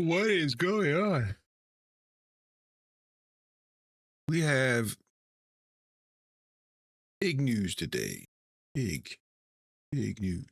What is going on? We have big news today. Big news.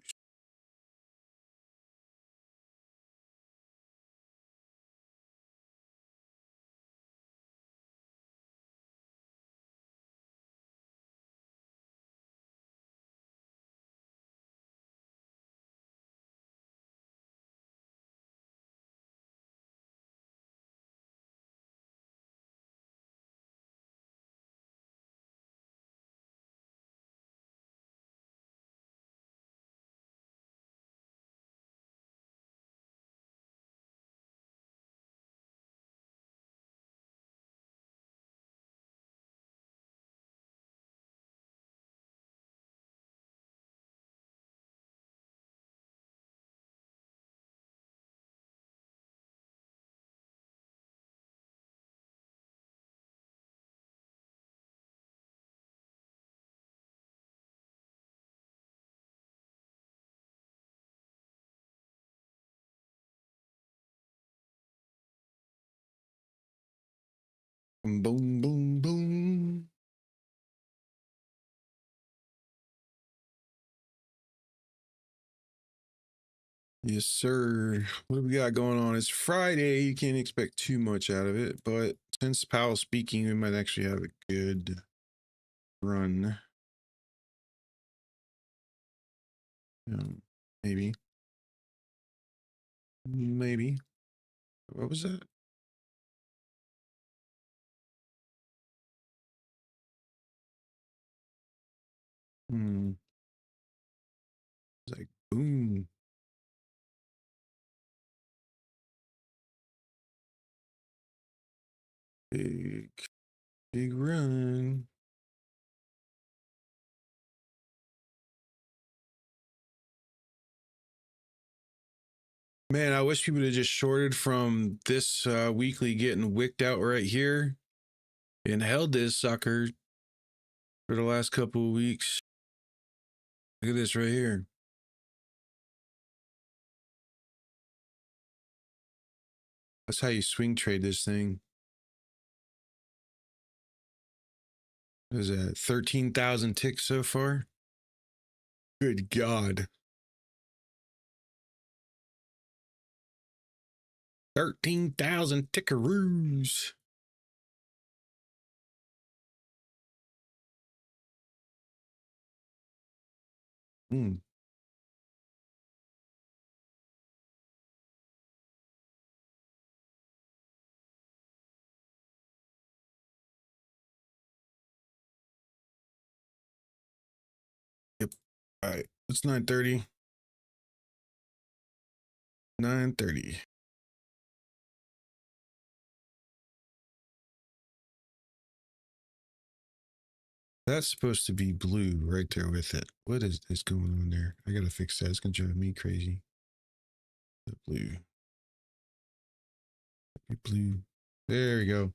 Boom, boom, boom. Yes, sir. What do we got going on? It's Friday. You can't expect too much out of it, but since Powell's speaking, we might actually have a good run. Maybe. Maybe. What was that? It's like boom. Big, big run. Man, I wish people had just shorted from this weekly getting wicked out right here and held this sucker for the last couple of weeks. Look at this right here. That's how you swing trade this thing. What is that? 13,000 ticks so far? Good God. 13,000 tickaroos. Hmm. Yep. All right. It's 9:30. 9:30. That's supposed to be blue right there with it. What is this going on there? I gotta fix that. It's gonna drive me crazy. The blue. Blue. There we go.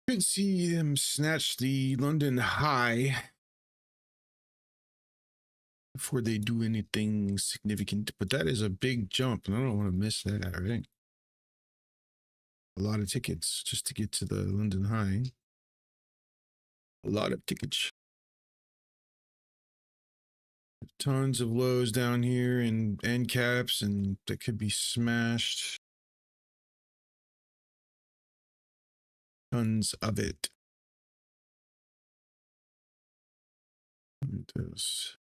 Could see them snatch the London high before they do anything significant, but that is a big jump, and I don't want to miss that, right? A lot of tickets just to get to the London high. A lot of tickets. Tons of lows down here and end caps, and that could be smashed. Tons of it. This.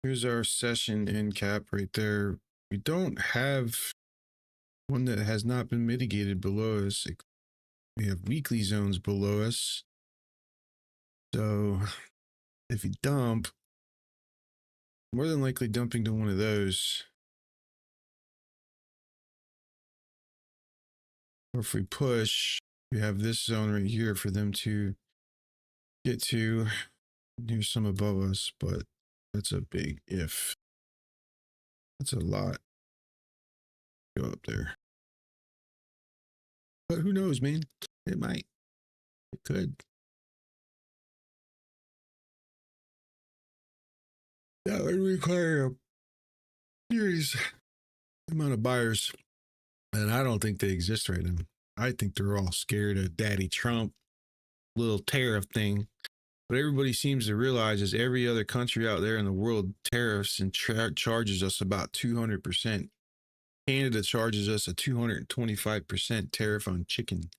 Here's our session end cap right there. We don't have one that has not been mitigated below us. We have weekly zones below us. So if you dump, more than likely dumping to one of those. Or if we push, we have this zone right here for them to get to. Here's some above us, but that's a big if. That's a lot. Go up there. But who knows, man? It might. It could. That would require a serious amount of buyers. And I don't think they exist right now. I think they're all scared of Daddy Trump, little tariff thing. But everybody seems to realize is every other country out there in the world tariffs and charges us about 200%. Canada charges us a 225% tariff on chicken.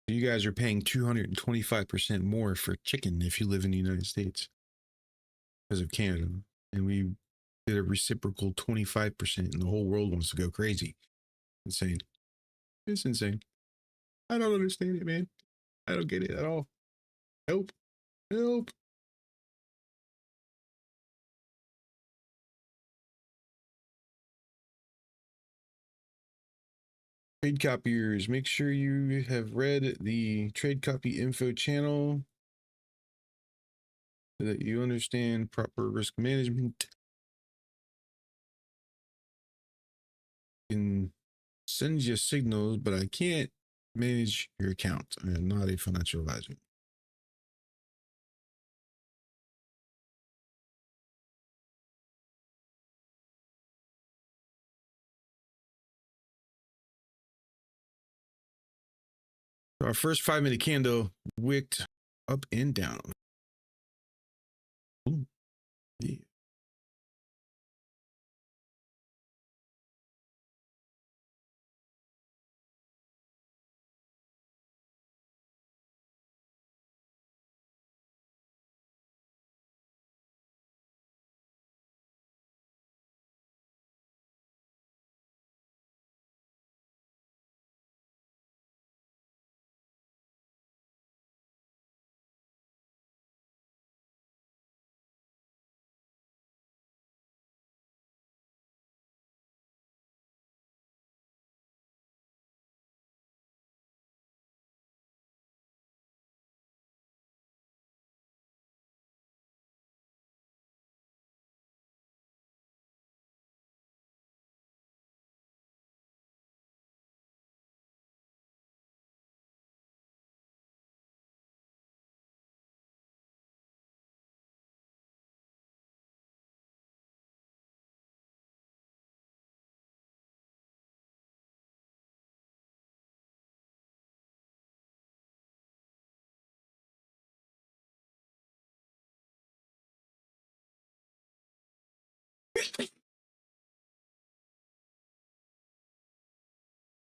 You guys are paying 225% more for chicken if you live in the United States because of Canada. And we did a reciprocal 25%, and the whole world wants to go crazy. Insane. It's insane. I don't understand it, man. I don't get it at all. Help. Help. Trade copiers, make sure you have read the trade copy info channel so that you understand proper risk management. I can send you signals, but I can't manage your account. I am not a financial advisor. Our first 5-minute candle wicked up and down. Ooh, yeah.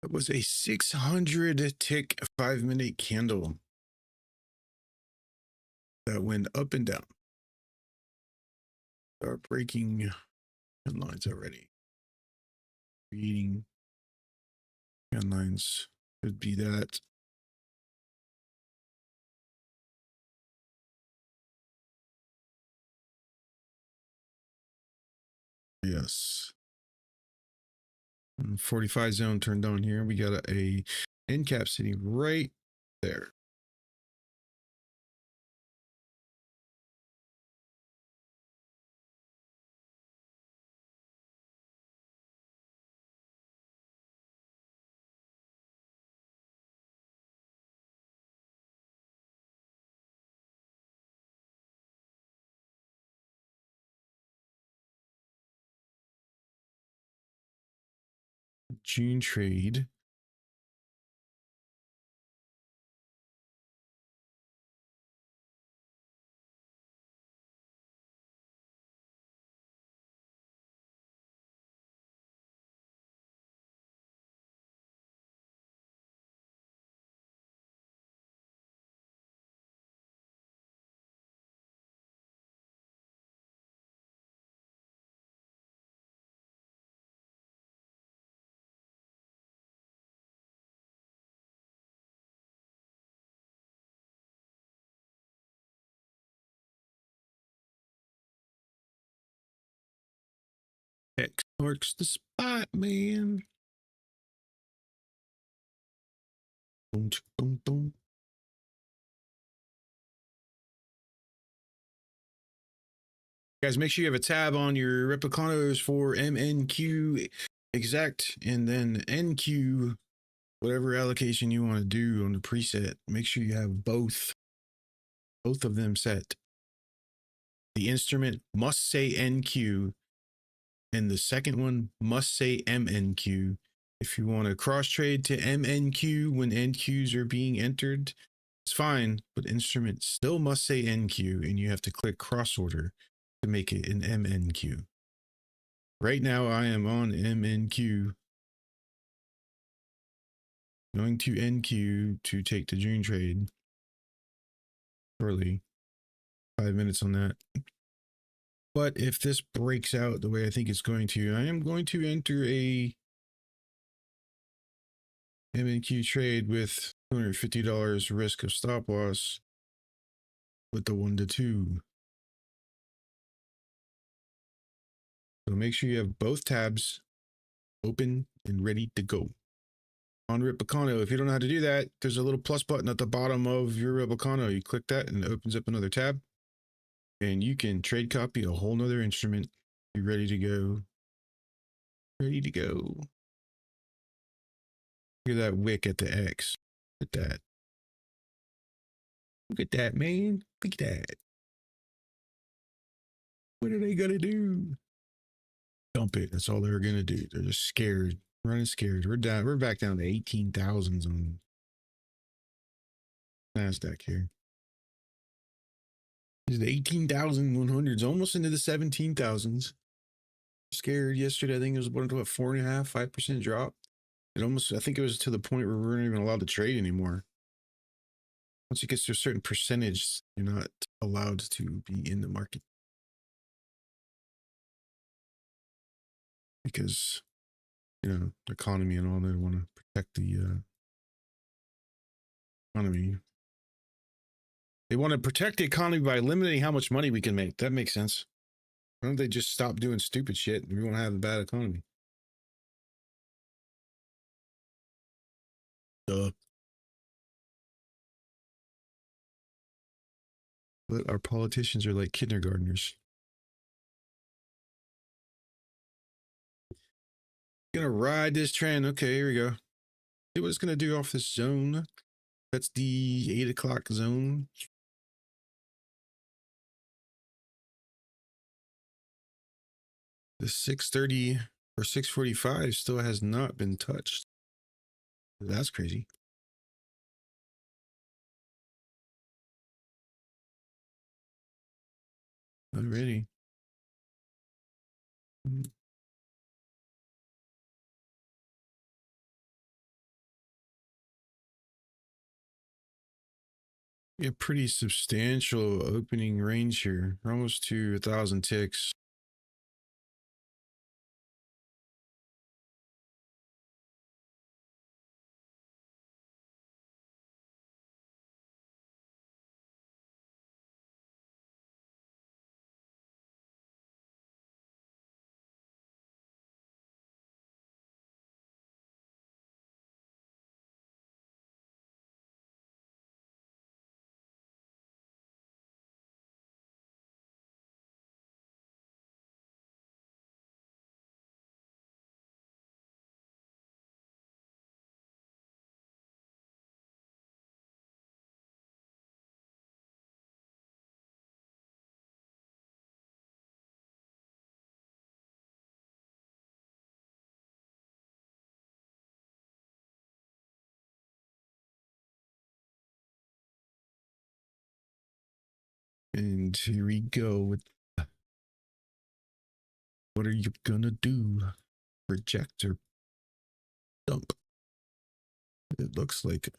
It was a 600 tick 5-minute candle that went up and down. Start breaking trend lines already. Reading trend lines could be that. Yes. 45 zone turned on here. We got a end cap sitting right there. June trade. X marks the spot, man. Boom, boom, boom. Guys, make sure you have a tab on your replicanos for MNQ exact and then NQ, whatever allocation you want to do on the preset. Make sure you have both of them set. The instrument must say NQ and the second one must say MNQ. If you want to cross trade to MNQ when NQs are being entered, it's fine, but instrument still must say NQ and you have to click cross order to make it an MNQ. Right now I am on MNQ, going to NQ to take the June trade early. 5 minutes on that. But if this breaks out the way I think it's going to, I am going to enter a MNQ trade with $250 risk of stop loss with the 1 to 2. So make sure you have both tabs open and ready to go. On Replicano, if you don't know how to do that, there's a little plus button at the bottom of your Replicano. You click that and it opens up another tab. And you can trade copy a whole nother instrument. Be ready to go. Ready to go. Look at that wick at the X. Look at that. Look at that, man. Look at that. What are they gonna do? Dump it. That's all they're gonna do. They're just scared. Running scared. We're down. We're back down to 18,000s on Nasdaq here. Is the 18,100s almost into the 17,000s? Scared yesterday. I think it was about 4.5%, 5% drop. It almost, I think it was to the point where we weren't even allowed to trade anymore. Once it gets to a certain percentage, you're not allowed to be in the market. Because, you know, the economy and all, they want to protect the economy. They want to protect the economy by limiting how much money we can make. That makes sense. Why don't they just stop doing stupid shit? We won't have a bad economy. Duh. But our politicians are like kindergartners. Gonna ride this trend. Okay, here we go. See what it's gonna do off this zone. That's the 8 o'clock zone. The 6:30 or 6:45 still has not been touched. That's crazy. Already. A pretty substantial opening range here. We're almost to 1,000 ticks. And here we go with what are you gonna do? Reject or dump? It looks like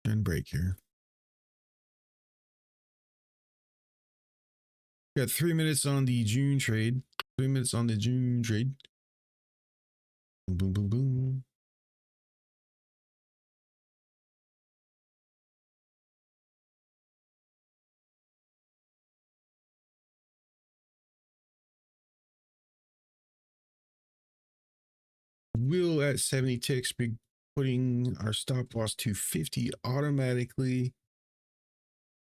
and break here. Got 3 minutes on the June trade. 3 minutes on the June trade. Boom, boom, boom, boom. We'll at 70 ticks be putting our stop loss to 50 automatically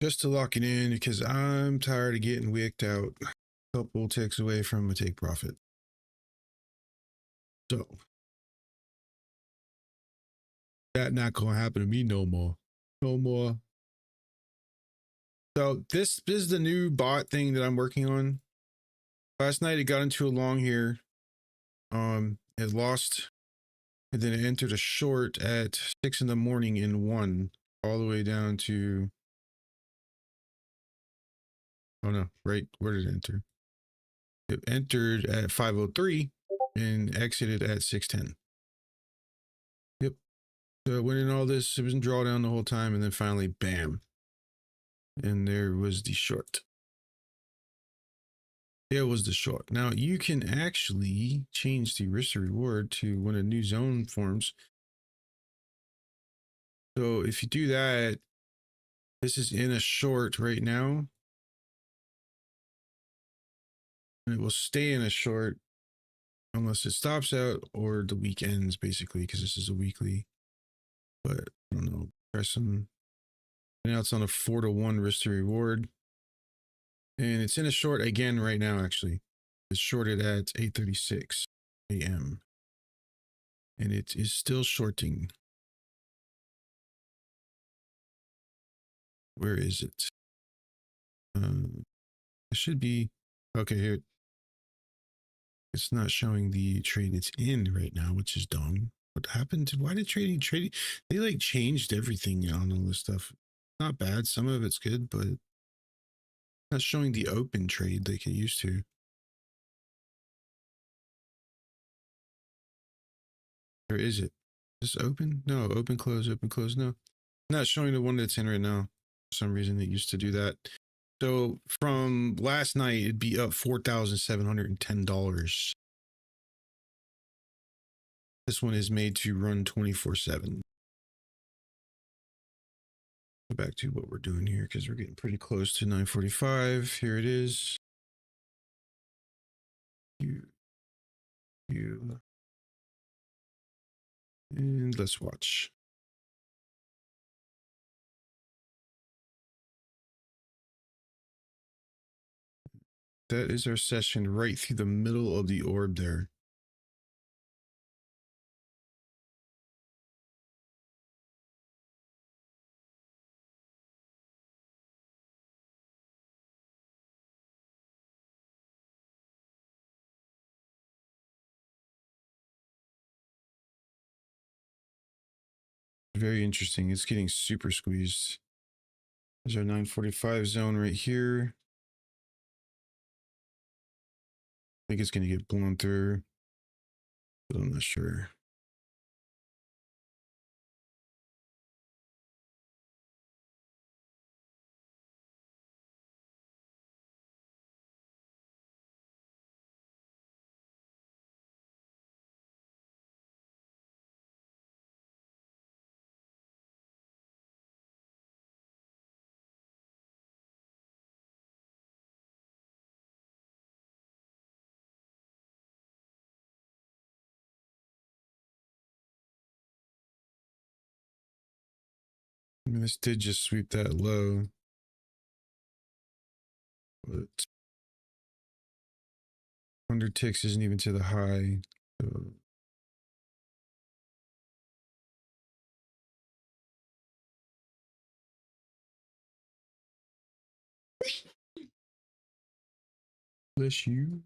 just to lock it in because I'm tired of getting wicked out a couple ticks away from a take profit. So that not gonna happen to me no more. No more. So this is the new bot thing that I'm working on. Last night it got into a long here. It lost and then it entered a short at 6 in the morning in one all the way down to, oh no, right, where did it enter? It entered at 5:03 and exited at 6:10. Yep. So it went in all this, it was in drawdown the whole time, and then finally bam, and there was the short. It was the short. Now you can actually change the risk to reward to when a new zone forms. So if you do that, this is in a short right now. And it will stay in a short unless it stops out or the week ends, basically, because this is a weekly. But I don't know. Press some. Now it's on a 4-to-1 risk to reward. And it's in a short again right now, actually. It's shorted at 8:36 a.m. And it is still shorting. Where is it? It should be. Okay, here. It's not showing the trade it's in right now, which is dumb. What happened? Why did trading? They like changed everything on all this stuff. Not bad. Some of it's good, but not showing the open trade like it used to. Or is it? Is this open? No, open, close, open, close. No, not showing the one that's in right now. For some reason, it used to do that. So from last night, it'd be up $4,710. This one is made to run 24/7. Go back to what we're doing here because we're getting pretty close to 9:45. Here it is. You, and let's watch. That is our session right through the middle of the orb there. Very interesting. It's getting super squeezed. There's our 9:45 zone right here. I think it's going to get blown through, but I'm not sure. I mean, this did just sweep that low, but 100 ticks isn't even to the high. So bless you.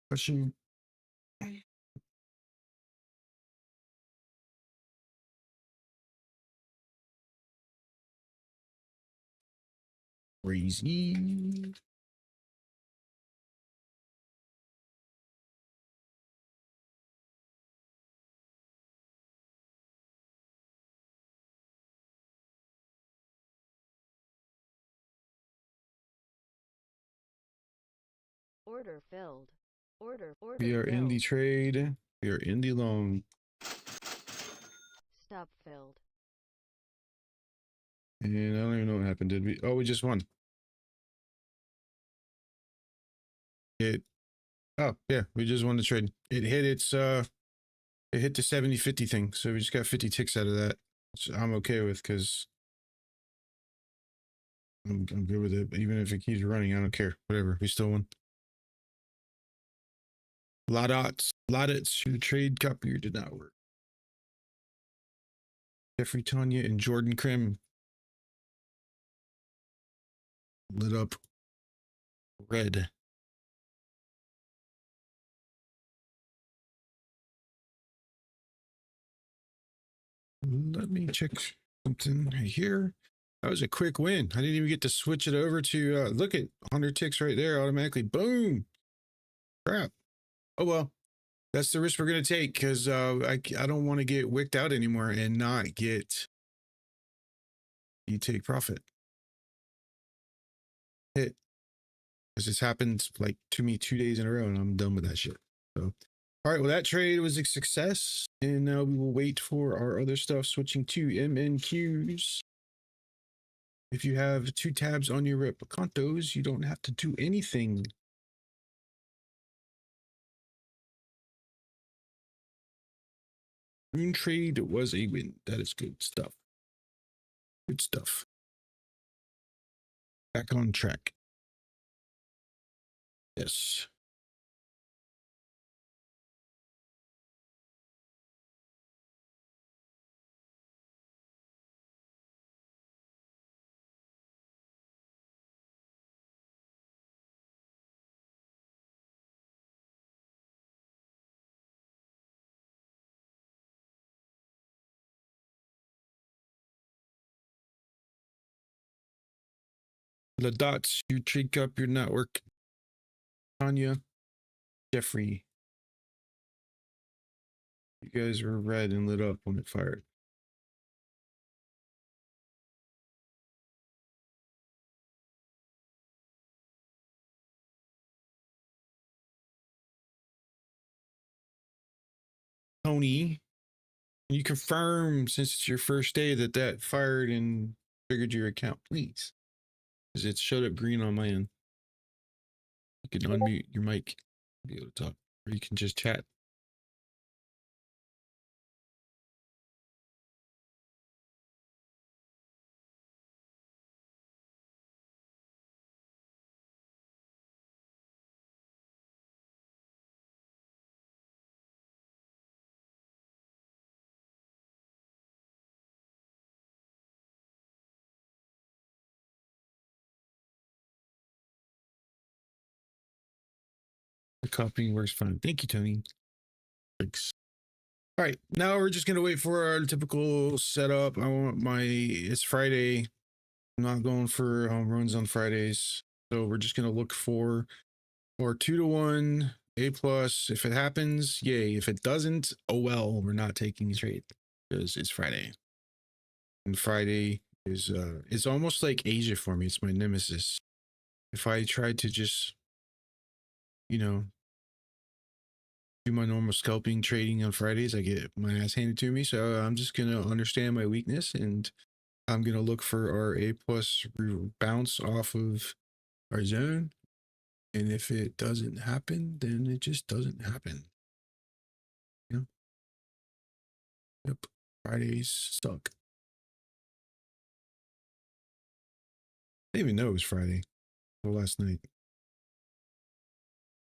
Bless you. Crazy. Order filled. Order We are in the filled. trade. We are in the long. Stop filled. And I don't even know what happened. Did we? Oh, we just won. Oh, yeah, we just won the trade. It hit it hit the 70-50 thing. So we just got 50 ticks out of that, which I'm okay with because I'm good with it. Even if it keeps running, I don't care. Whatever. We still won. Lodots. Your trade copier did not work. Jeffrey, Tanya, and Jordan Krim lit up red. Let me check something here. That was a quick win. I didn't even get to switch it over to look at 100 ticks right there automatically. Boom. Crap. Oh well. That's the risk we're gonna take because I don't want to get wicked out anymore and not get you take profit hit, because it's happened like to me 2 days in a row and I'm done with that shit. So all right, well, that trade was a success, and now we will wait for our other stuff. Switching to MNQs. If you have 2 tabs on your replicantos, you don't have to do anything. Moon trade was a win. That is good stuff. Good stuff. Back on track. Yes. The dots, you trick up your network. Tanya, Jeffrey. You guys were red and lit up when it fired. Tony, can you confirm, since it's your first day, that that fired and triggered your account, please? Because it showed up green on my end. You can unmute your mic, be able to talk, or you can just chat. The copying works fine. Thank you, Tony. Thanks. All right, now we're just gonna wait for our typical setup. I want it's Friday. I'm not going for home runs on Fridays, so we're just gonna look for 2-to-1 A plus. If it happens, yay. If it doesn't, oh well. We're not taking the trade because it's Friday, and Friday is it's almost like Asia for me. It's my nemesis. If I try to just, you know, do my normal scalping trading on Fridays, I get my ass handed to me. So I'm just gonna understand my weakness, and I'm gonna look for our A plus bounce off of our zone. And if it doesn't happen, then it just doesn't happen. Yeah. Yep. Fridays stuck. I didn't even know it was Friday. Well, last night.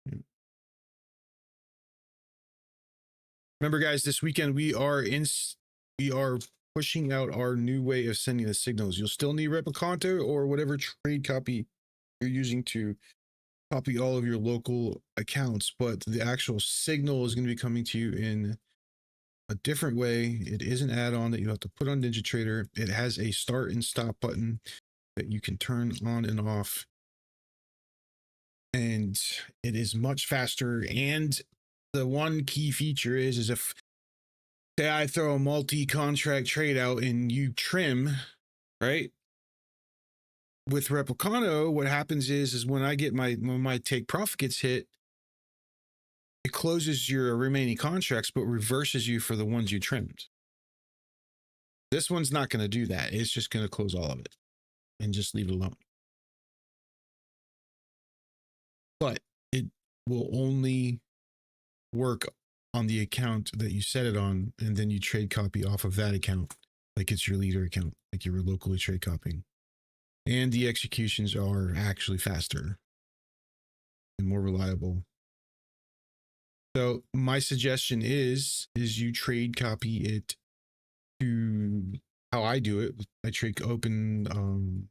Yeah. Remember, guys, this weekend we are pushing out our new way of sending the signals. You'll still need Replicanto or whatever trade copy you're using to copy all of your local accounts, but the actual signal is going to be coming to you in a different way. It is an add-on that you have to put on NinjaTrader. It has a start and stop button. that you can turn on and off. And it is much faster. And the one key feature is if say I throw a multi-contract trade out and you trim, right? With Replicano, what happens is when my take profit gets hit, it closes your remaining contracts, but reverses you for the ones you trimmed. This one's not going to do that. It's just going to close all of it and just leave it alone. But it will only work on the account that you set it on, and then you trade copy off of that account like it's your leader account, like you were locally trade copying. And the executions are actually faster and more reliable. So my suggestion is you trade copy it to how I do it. I trade open.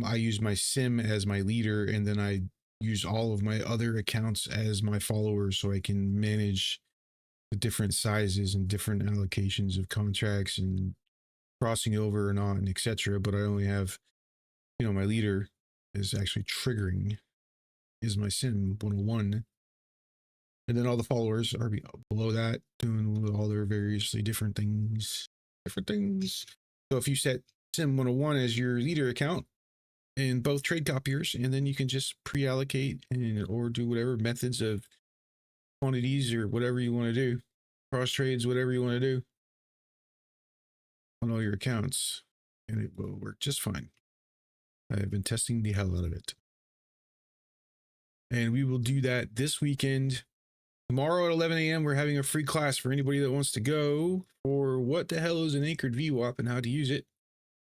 I use my sim as my leader, and then I use all of my other accounts as my followers, so I can manage the different sizes and different allocations of contracts and crossing over or not, and etc. But I only have, my leader is actually triggering is my sim 101. And then all the followers are below that doing all their variously different things. So if you set sim 101 as your leader account in both trade copiers, and then you can just pre-allocate or do whatever methods of quantities or whatever you want to do, cross trades, whatever you want to do on all your accounts, and it will work just fine. I have been testing the hell out of it. And we will do that this weekend. Tomorrow at 11 a.m., we're having a free class for anybody that wants to go for what the hell is an anchored VWAP and how to use it.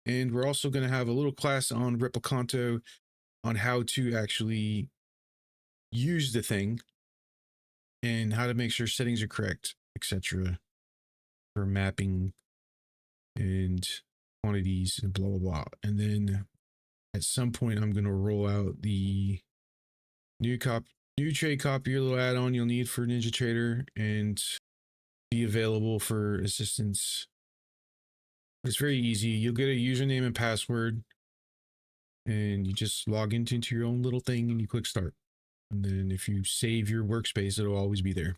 And we're also going to have a little class on Replicanto on how to actually use the thing and how to make sure settings are correct, etc. for mapping and quantities and blah, blah, blah. And then at some point, I'm going to roll out the new trade copier, little add-on you'll need for NinjaTrader, and be available for assistance. It's very easy. You'll get a username and password, and you just log into your own little thing and you click start. And then if you save your workspace, it'll always be there.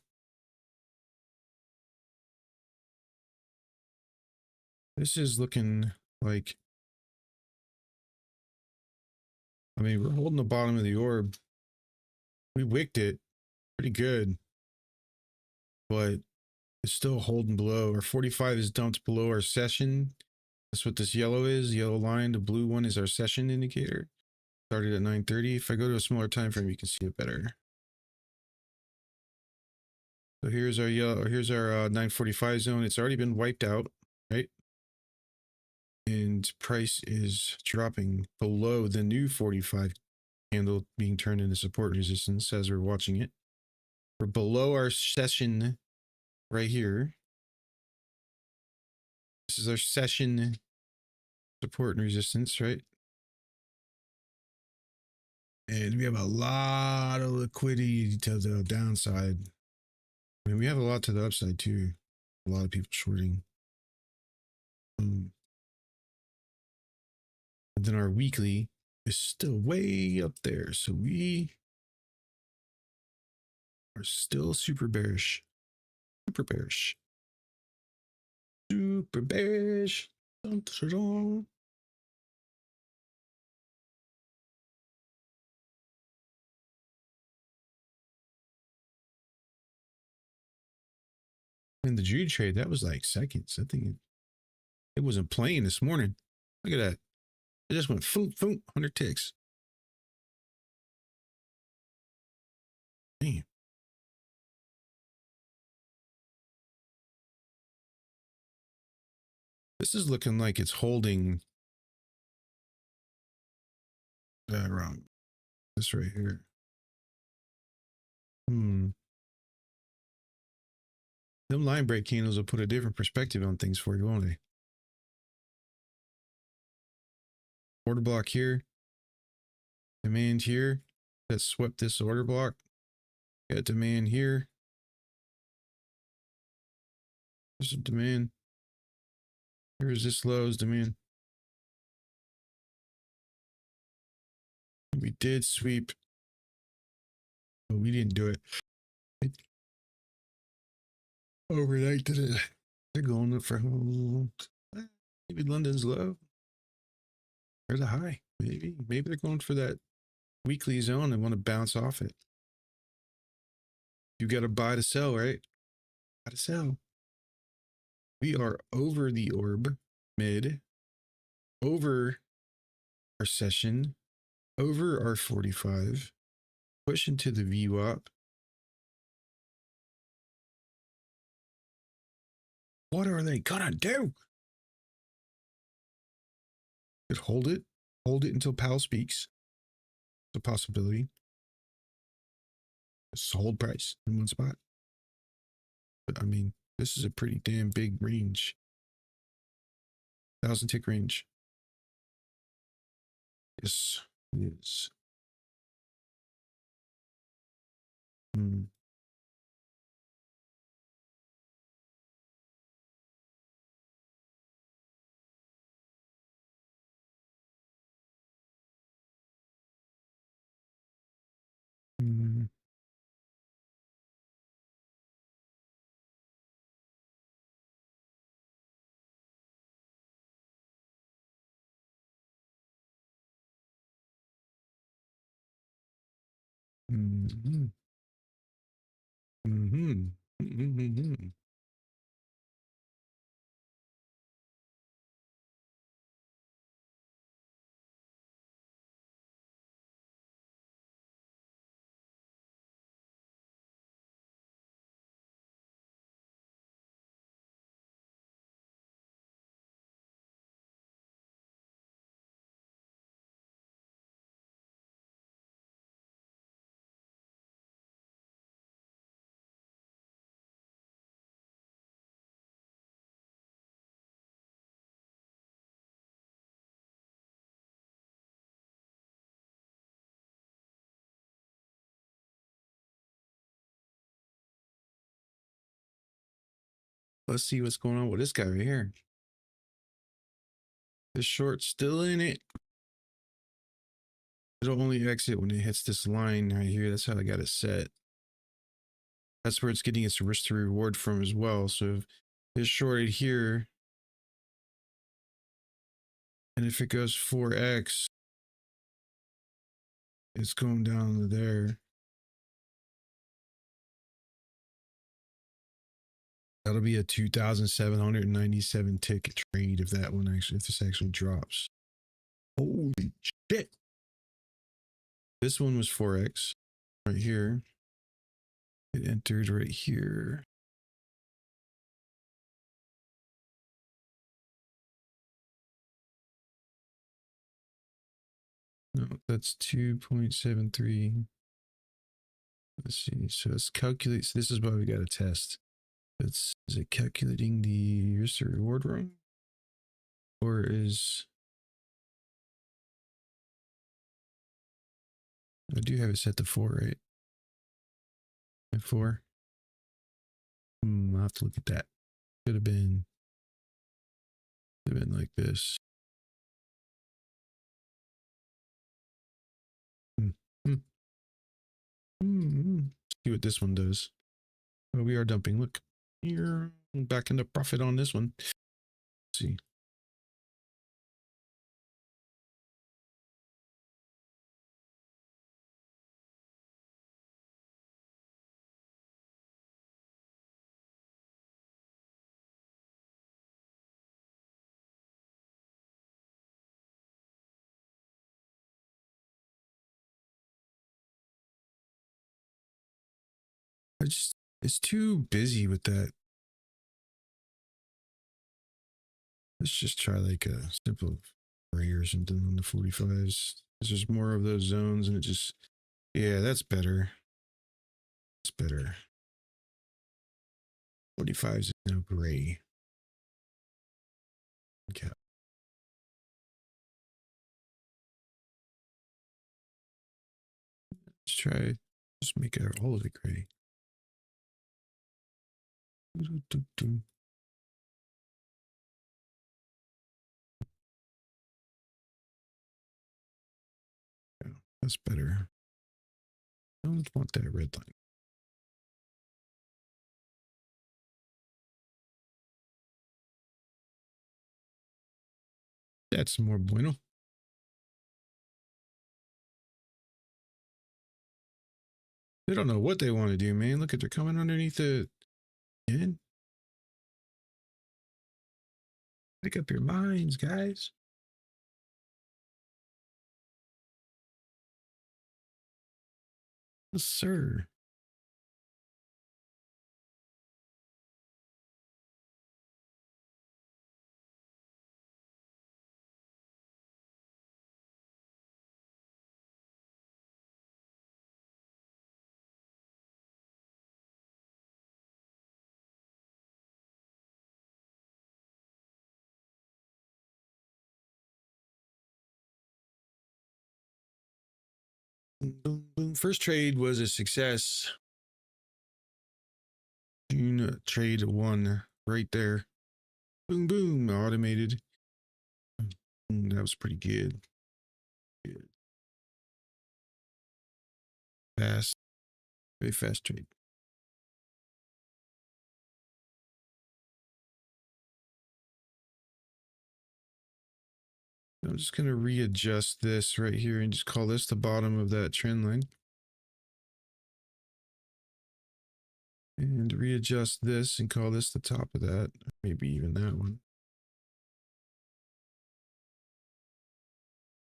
This is looking like, we're holding the bottom of the orb. We wicked it pretty good, but it's still holding below. Our 45 is dumped below our session. That's what this yellow is. The yellow line, the blue one is our session indicator. Started at 9:30. If I go to a smaller time frame, you can see it better. So here's our yellow. Here's our 9:45 zone. It's already been wiped out, right? And price is dropping below the new 45 candle being turned into support resistance as we're watching it. We're below our session right here. This is our session support and resistance, right? And we have a lot of liquidity to the downside. We have a lot to the upside too. A lot of people shorting. And then our weekly is still way up there. So we are still super bearish. Super bearish. Super bearish. Dun, dun, dun. And the Jude trade, that was like seconds. I think it wasn't playing this morning. Look at that. It just went foom, foom, 100 ticks. Damn. This is looking like it's holding wrong. This right here. Them line break candles will put a different perspective on things for you, won't they? Order block here. Demand here. That swept this order block. Got demand here. There's a demand. Here's this low's demand. We did sweep, but we didn't do it overnight, did it? They're going up for maybe London's low or the high. Maybe they're going for that weekly zone and want to bounce off it. You got to buy to sell, right? Buy to sell. We are over the orb mid, over our session, over our 45, push into the VWAP. What are they gonna do? Could hold it until Powell speaks. It's a possibility. Just hold price in one spot. But I mean, this is a pretty damn big range. 1,000 tick range. Yes, it is. Mm. Mm-hmm. Mm-hmm. Mm-hmm. Let's see what's going on with this guy right here. This short's still in it. It'll only exit when it hits this line right here. That's how I got it set. That's where it's getting its risk to reward from as well. So if it's shorted here, and if it goes 4x, it's going down to there. That'll be a 2,797 tick trade if this actually drops. Holy shit. This one was 4x right here. It entered right here. No, that's 2.73. Let's see. So it's calculates. This is why we got to test. Is it calculating the risk to reward wrong? Or is I do have it set to 4, right? At 4. I'll have to look at that. Could have been like this. See what this one does. Oh, we are dumping. Look, here, back into profit on this one. Let's see. It's too busy with that. Let's just try like a simple ray or something on the 45s. There's just more of those zones and it just, yeah, that's better. It's better. 45s is now gray. Okay. Let's try, just make it all of it gray. That's better. Don't want that red line. That's more bueno. They don't know what they want to do, man. Look at, they're coming underneath the end. Make up your minds, guys. Yes, sir. Boom, boom, boom. First trade was a success. June trade one right there. Boom, boom. Automated. That was pretty good. Good. Fast. Very fast trade. I'm just going to readjust this right here and just call this the bottom of that trend line. And readjust this and call this the top of that. Maybe even that one.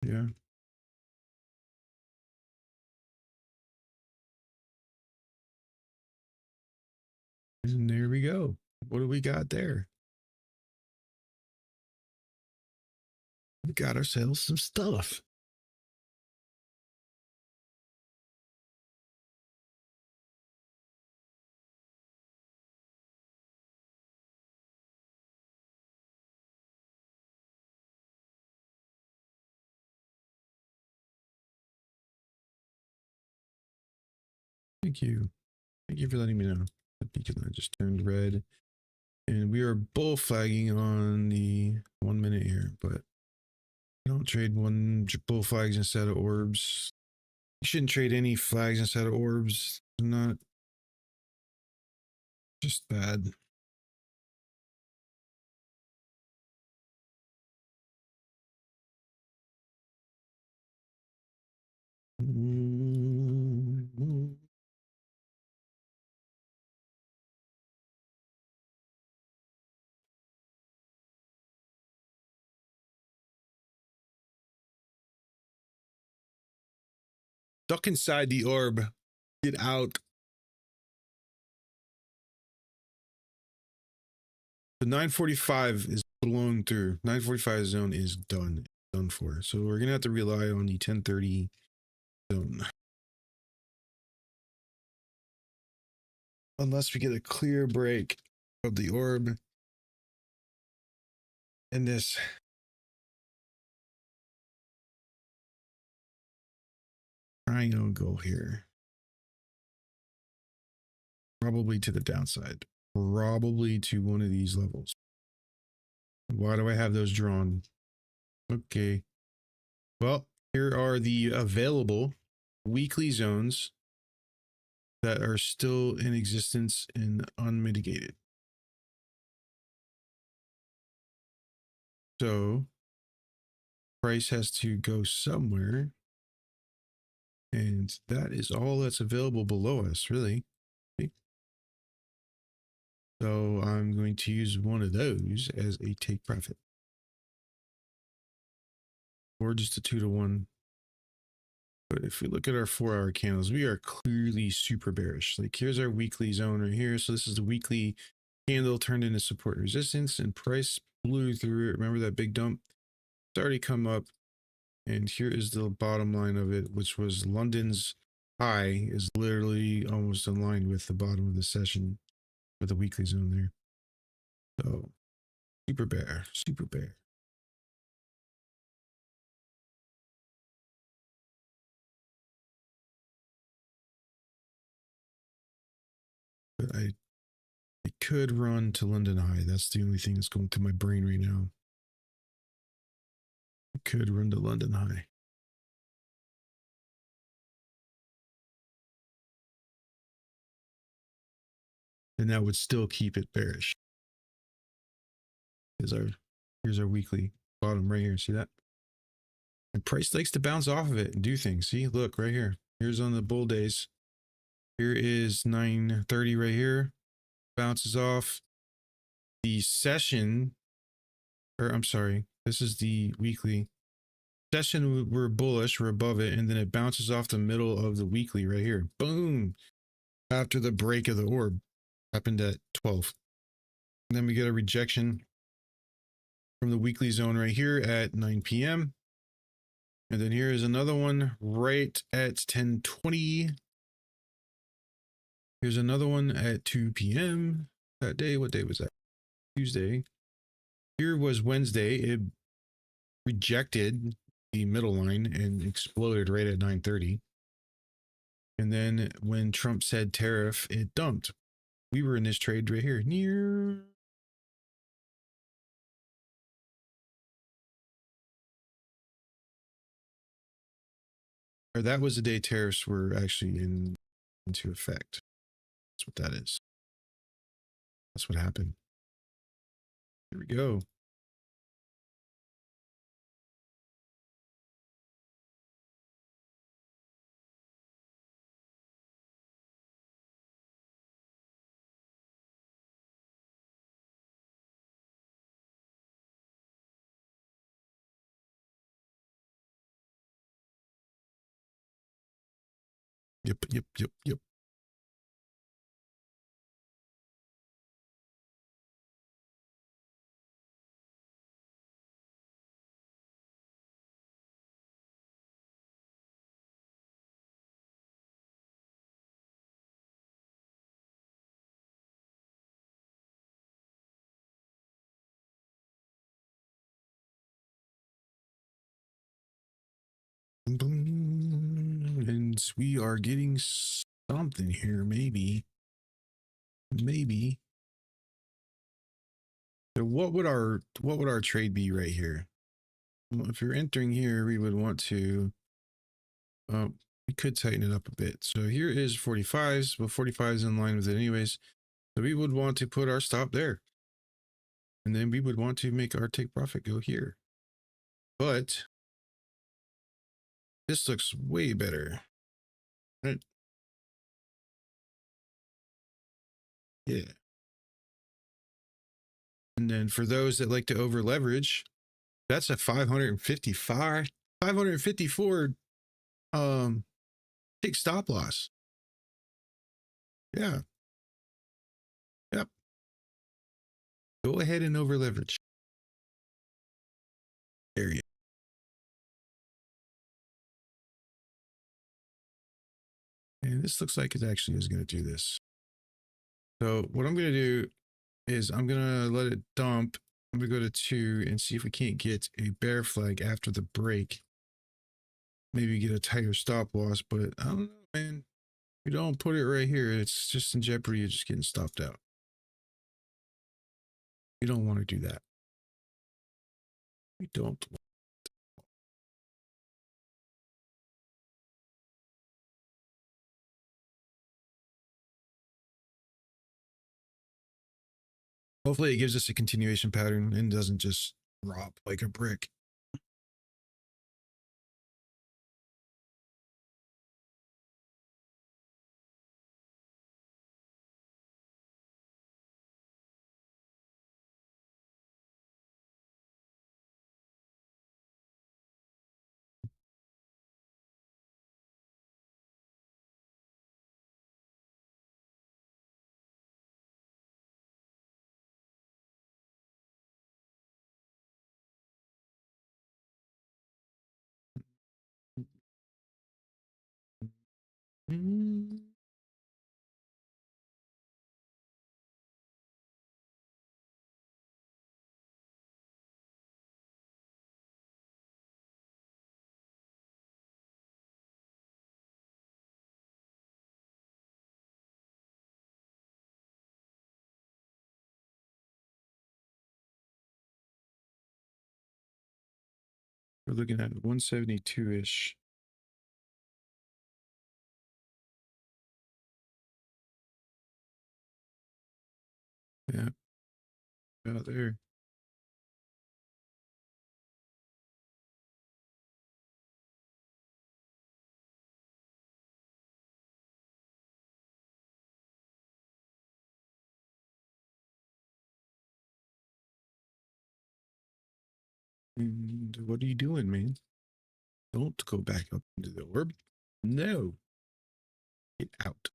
Yeah. And there we go. What do we got there? We got ourselves some stuff. Thank you. Thank you for letting me know. The beacon light just turned red. And we are bull flagging on the 1 minute here, but don't trade bull flags instead of orbs. You shouldn't trade any flags instead of orbs. They're not just bad. Duck inside the orb. Get out. The 945 is blown through. 945 zone is done. Done for. So we're gonna have to rely on the 1030 zone. Unless we get a clear break of the orb and this triangle here. Probably to the downside. Probably to one of these levels. Why do I have those drawn? Okay. Well, here are the available weekly zones that are still in existence and unmitigated. So price has to go somewhere. And that is all that's available below us, really. Okay. So I'm going to use one of those as a take profit. Or just a 2-to-1. But if we look at our 4-hour candles, we are clearly super bearish. Like here's our weekly zone right here. So this is the weekly candle turned into support and resistance, and price blew through it. Remember that big dump? It's already come up. And here is the bottom line of it, which was London's high is literally almost in line with the bottom of the session with the weekly zone there. So super bear, super bear. But I could run to London high. That's the only thing that's going through my brain right now. I could run to London high. and that would still keep it bearish. Here's our weekly bottom right here. See that? And price likes to bounce off of it and do things. See, look right here. Here's on the bull days. Here is 930 right here. Bounces off. The session, or I'm sorry, this is the weekly. Session, we're bullish, we're above it, and then it bounces off the middle of the weekly right here. Boom! After the break of the orb. Happened at 12. And then we get a rejection from the weekly zone right here at 9 p.m. And then here is another one right at 10:20. Here's another one at 2 p.m. that day. What day was that? Tuesday. Here was Wednesday. It rejected the middle line and exploded right at 9:30. And then when Trump said tariff, it dumped. We were in this trade right here near. Or that was the day tariffs were actually into effect. That's what that is. That's what happened. Here we go. Yep. And we are getting something here, maybe. So what would our trade be right here? Well, if you're entering here, we would want to we could tighten it up a bit. So here is 45s, but 45 is in line with it anyways. So we would want to put our stop there. And then we would want to make our take profit go here. But this looks way better. Right? Yeah. And then for those that like to over leverage, that's a 554 take stop loss. Yeah. Yep. Go ahead and over leverage. There you go. And this looks like it actually is going to do this. So what I'm going to do is I'm going to let it dump. I'm going to go to 2 and see if we can't get a bear flag after the break. Maybe get a tighter stop loss, but I don't know, man. If you don't put it right here, it's just in jeopardy of just getting stopped out. You don't want to do that. We don't. Hopefully it gives us a continuation pattern and doesn't just drop like a brick. Mm. We're looking at 172-ish. Yeah, out there. And what are you doing, man? Don't go back up into the orb. No. Get out.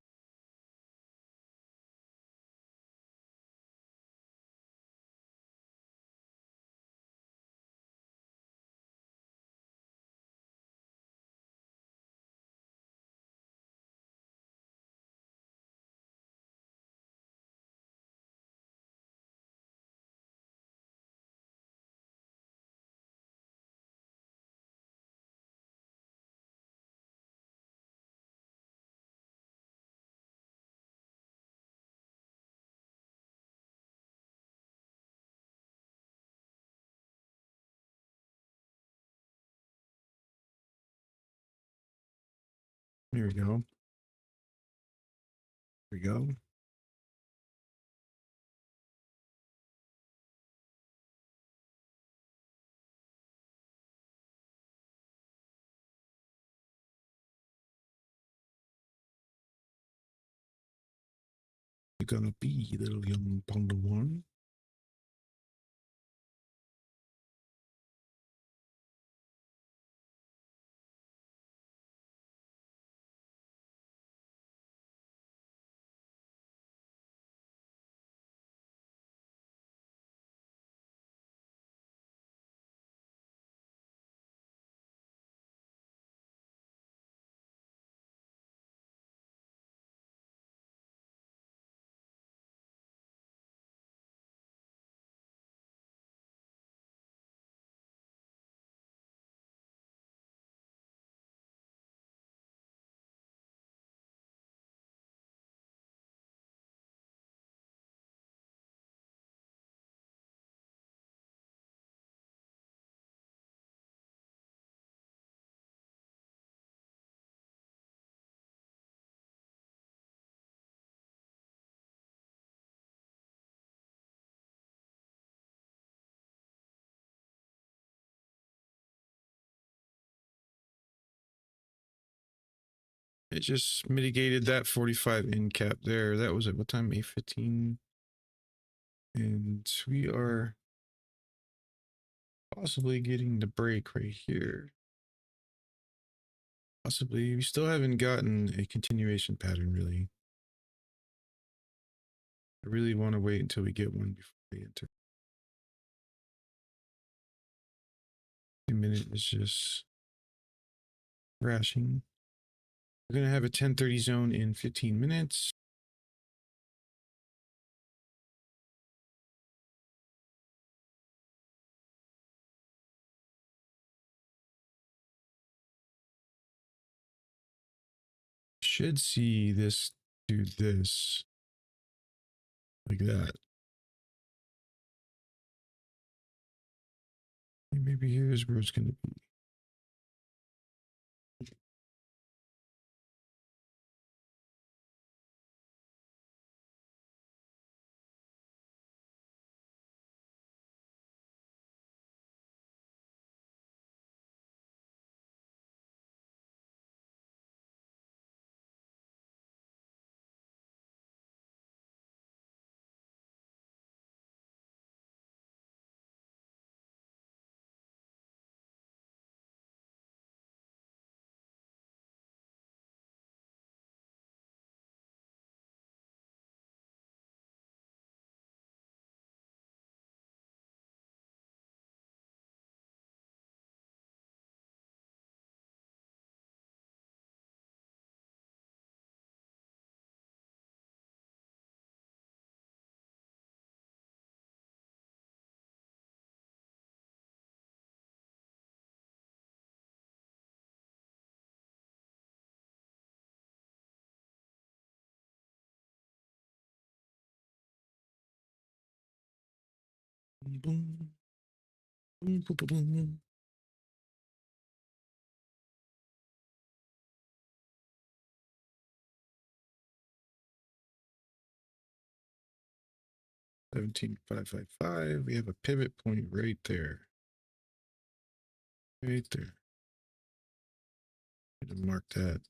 Here we go. Here we go. You're gonna be, little young Padawan. It just mitigated that 45 in cap there. That was at what time? 8:15. And we are possibly getting the break right here. Possibly. We still haven't gotten a continuation pattern, really. I really want to wait until we get one before we enter. 2 minute is just crashing. We're going to have a 10:30 zone in 15 minutes. Should see this do this like that. And maybe here's where it's going to be. Boom, boom, boom, boom, boom, boom. 17,555. We have a pivot point right there. Right there. Need to mark that.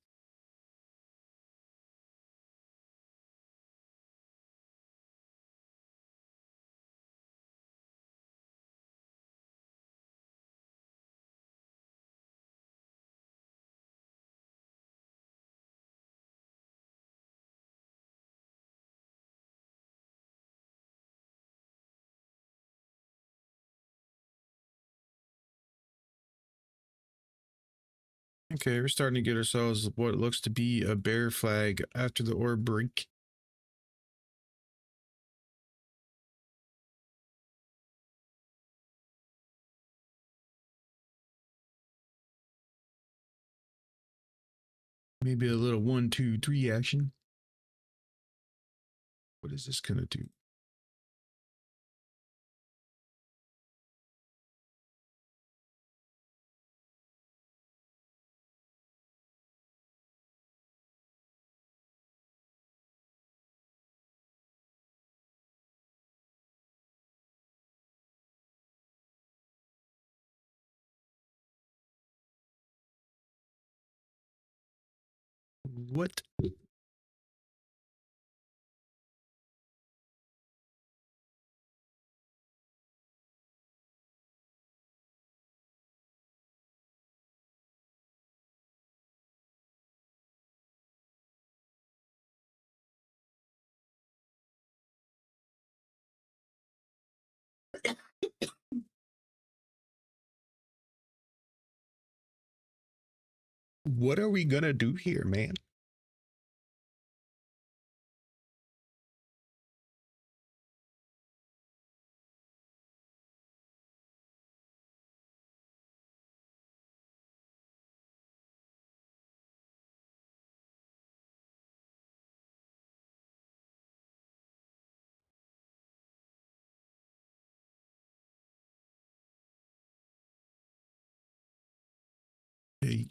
Okay, we're starting to get ourselves what looks to be a bear flag after the orb break. Maybe a little 1, 2, 3 action. What is this gonna do? What? What are we gonna do here, man? Hey,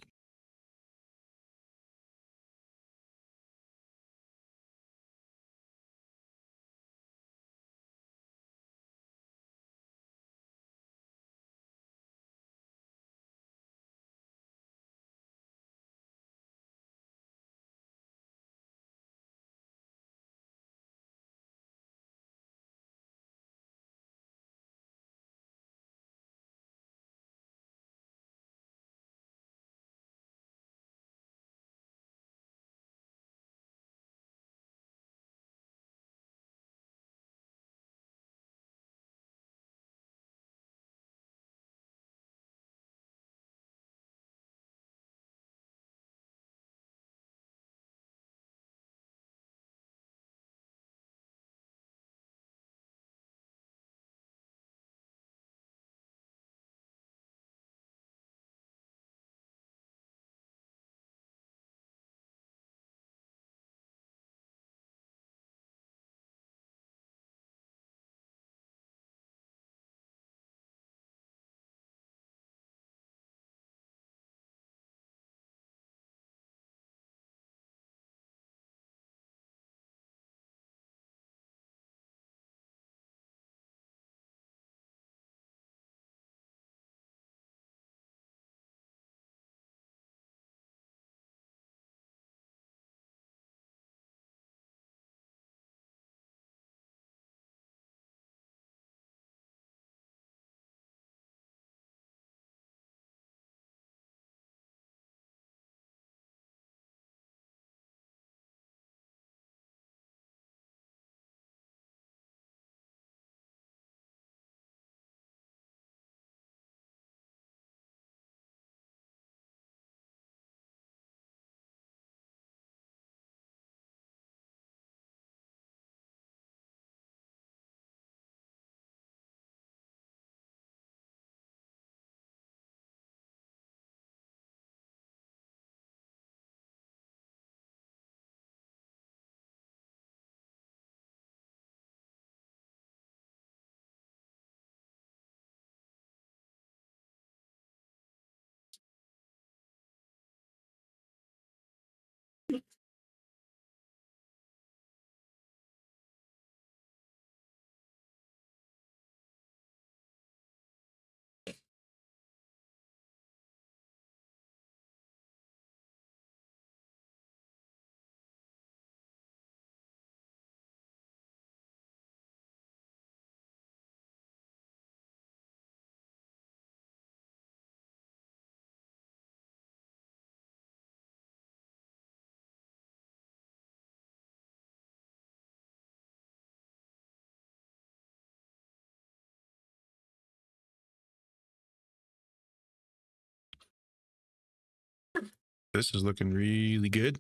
This is looking really good.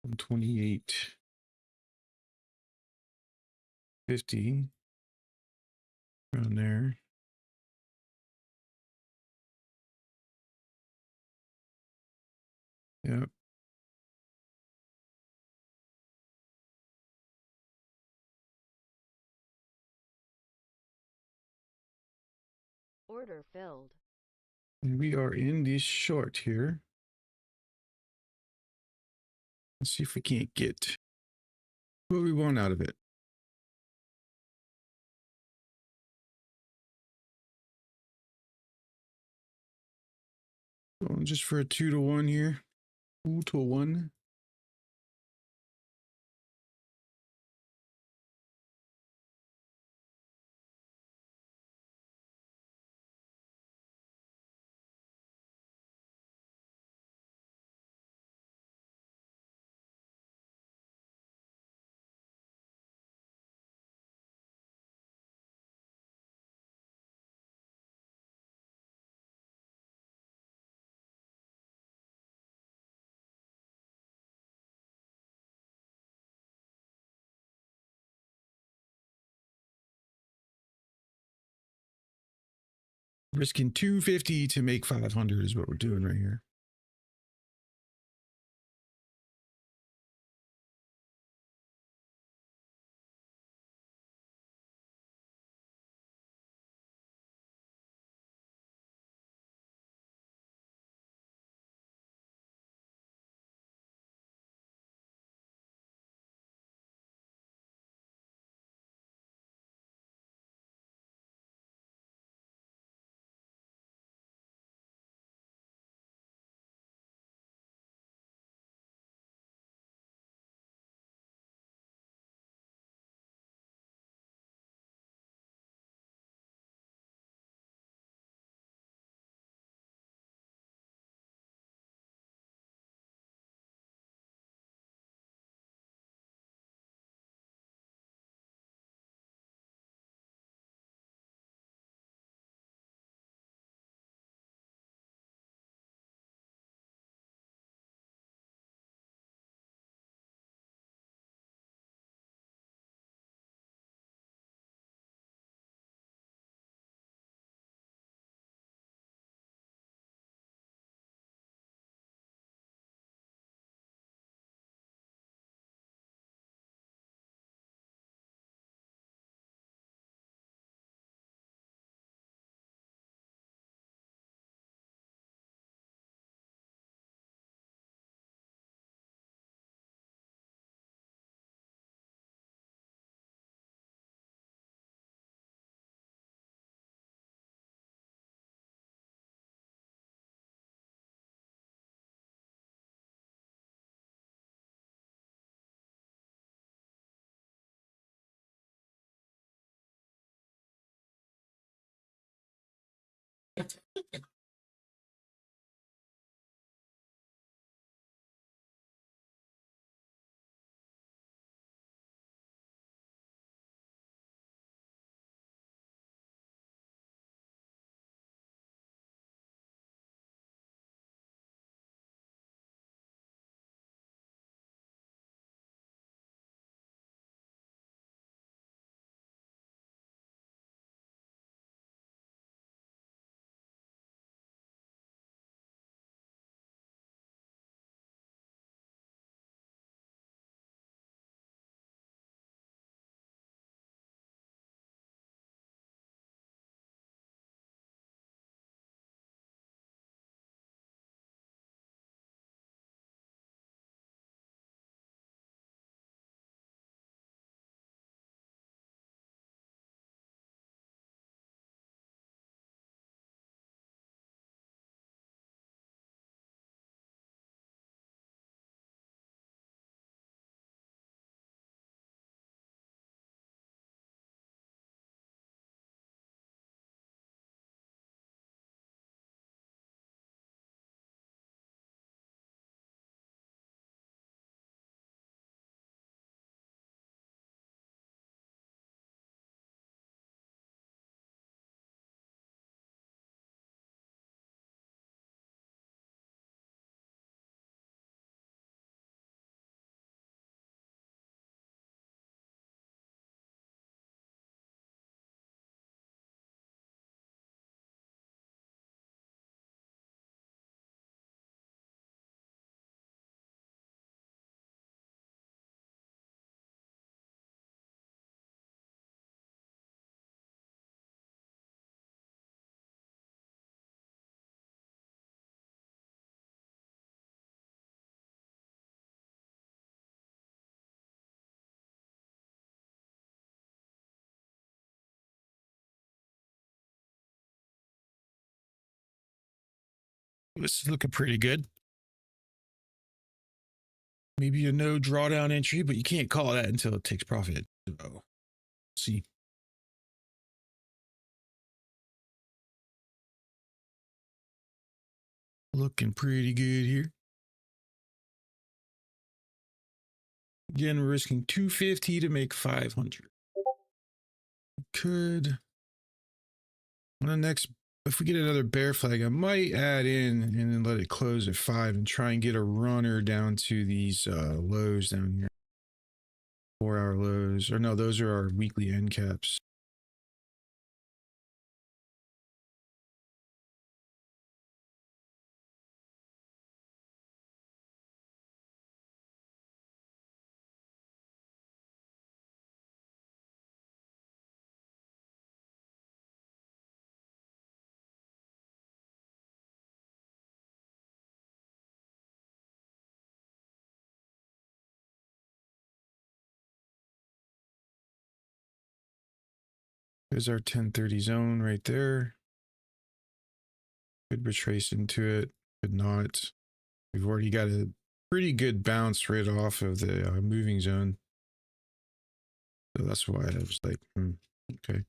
128.50 around there. Yep. Order filled. And we are in the short here. Let's see if we can't get what we want out of it. Going just for a 2-to-1 here. 2-to-1. Risking 250 to make 500 is what we're doing right here. This is looking pretty good. Maybe a no drawdown entry, but you can't call that until it takes profit. So, see. Looking pretty good here. Again, we're risking 250 to make 500. Could on the next, if we get another bear flag, I might add in and then let it close at 5 and try and get a runner down to these lows down here. 4-hour lows, or no, those are our weekly end caps. There's our 1030 zone right there. Could retrace into it, could not. We've already got a pretty good bounce right off of the moving zone. So that's why I was like, okay.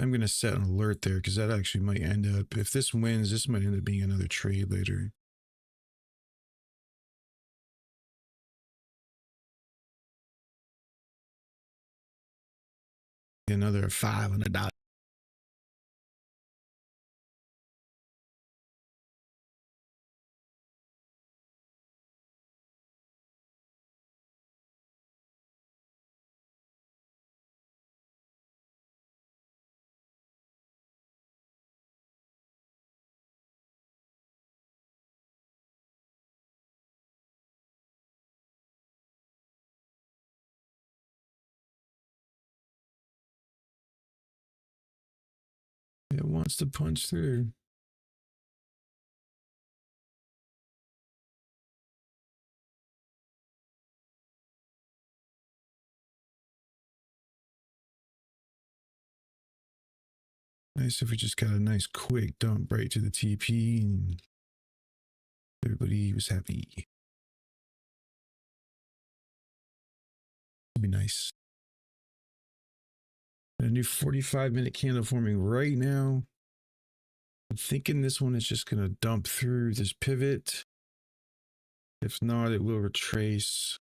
I'm going to set an alert there because that actually might end up, if this wins, this might end up being another trade later. Another $500. It wants to punch through. Nice if we just got a nice quick dump right to the TP and everybody was happy. It'd be nice. A new 45-minute candle forming right now. I'm thinking this one is just going to dump through this pivot. If not, it will retrace.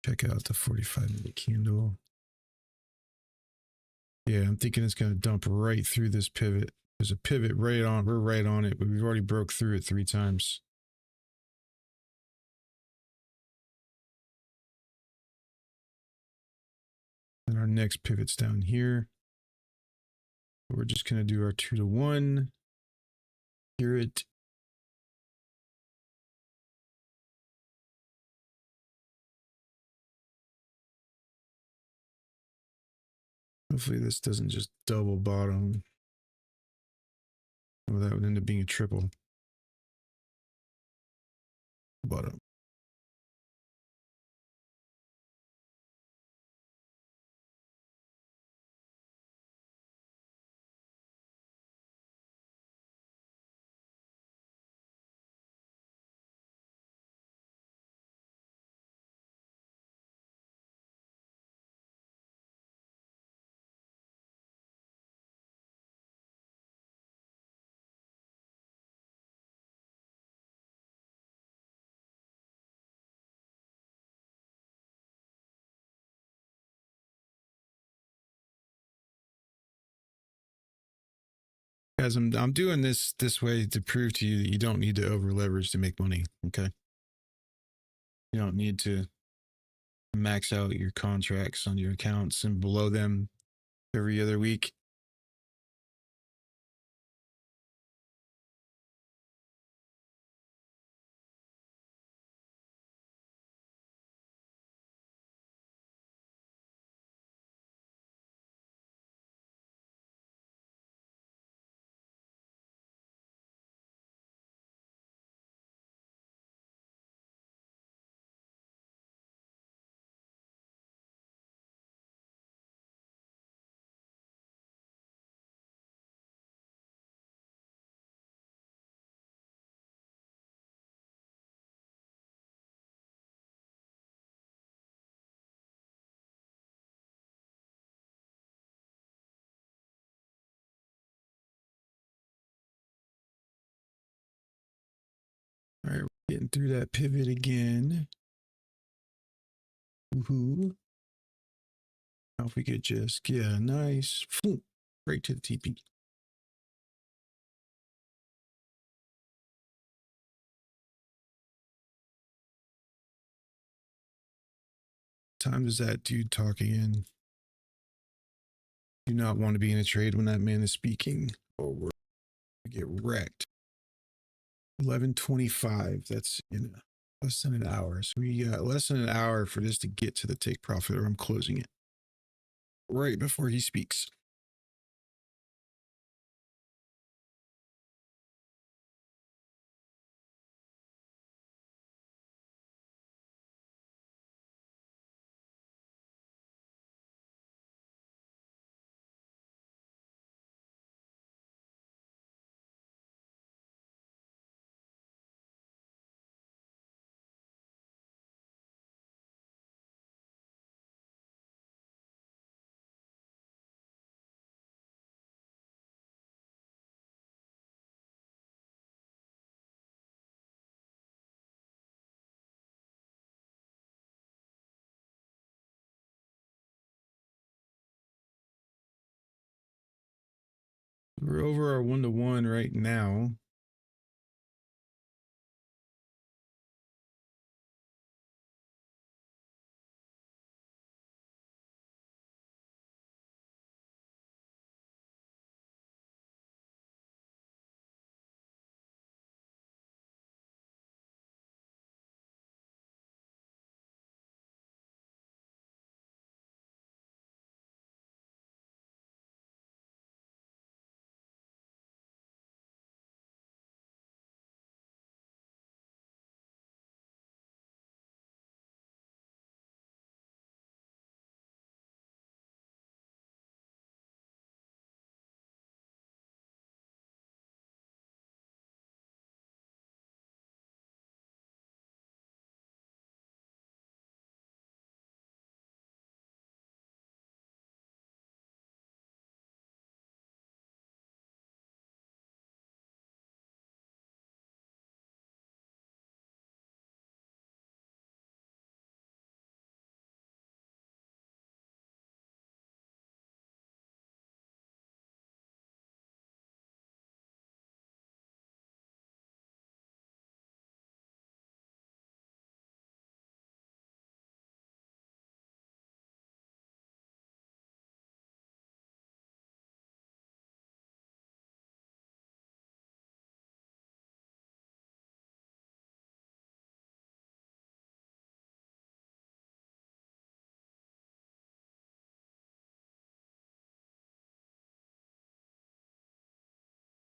Check out the 45-minute candle. Yeah, I'm thinking it's going to dump right through this pivot. There's a pivot right on. We're right on it, but we've already broke through it 3 times. And our next pivot's down here. We're just going to do our 2 to 1. Hear it. Hopefully this doesn't just double bottom. Well, that would end up being a triple bottom. Guys, I'm doing this way to prove to you that you don't need to over leverage to make money. Okay, you don't need to max out your contracts on your accounts and blow them every other week. Getting through that pivot again. Woohoo. Now if we could just get a nice right to the TP. Time is that dude talking in? Do not want to be in a trade when that man is speaking, or we're gonna get wrecked. 11:25. That's in less than an hour. So we got less than an hour for this to get to the take profit, or I'm closing it right before he speaks. We're over our 1-to-1 right now.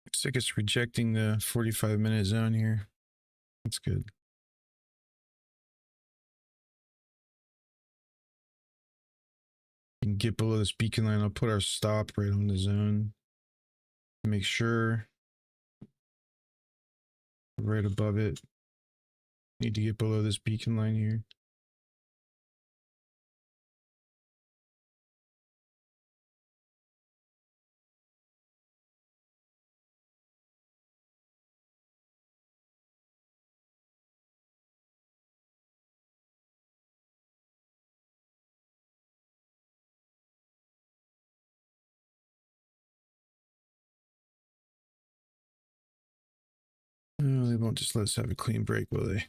Looks like it's rejecting the 45-minute zone here. That's good. And get below this beacon line. I'll put our stop right on the zone. Make sure right above it. Need to get below this beacon line here. Oh, they won't just let us have a clean break, will they?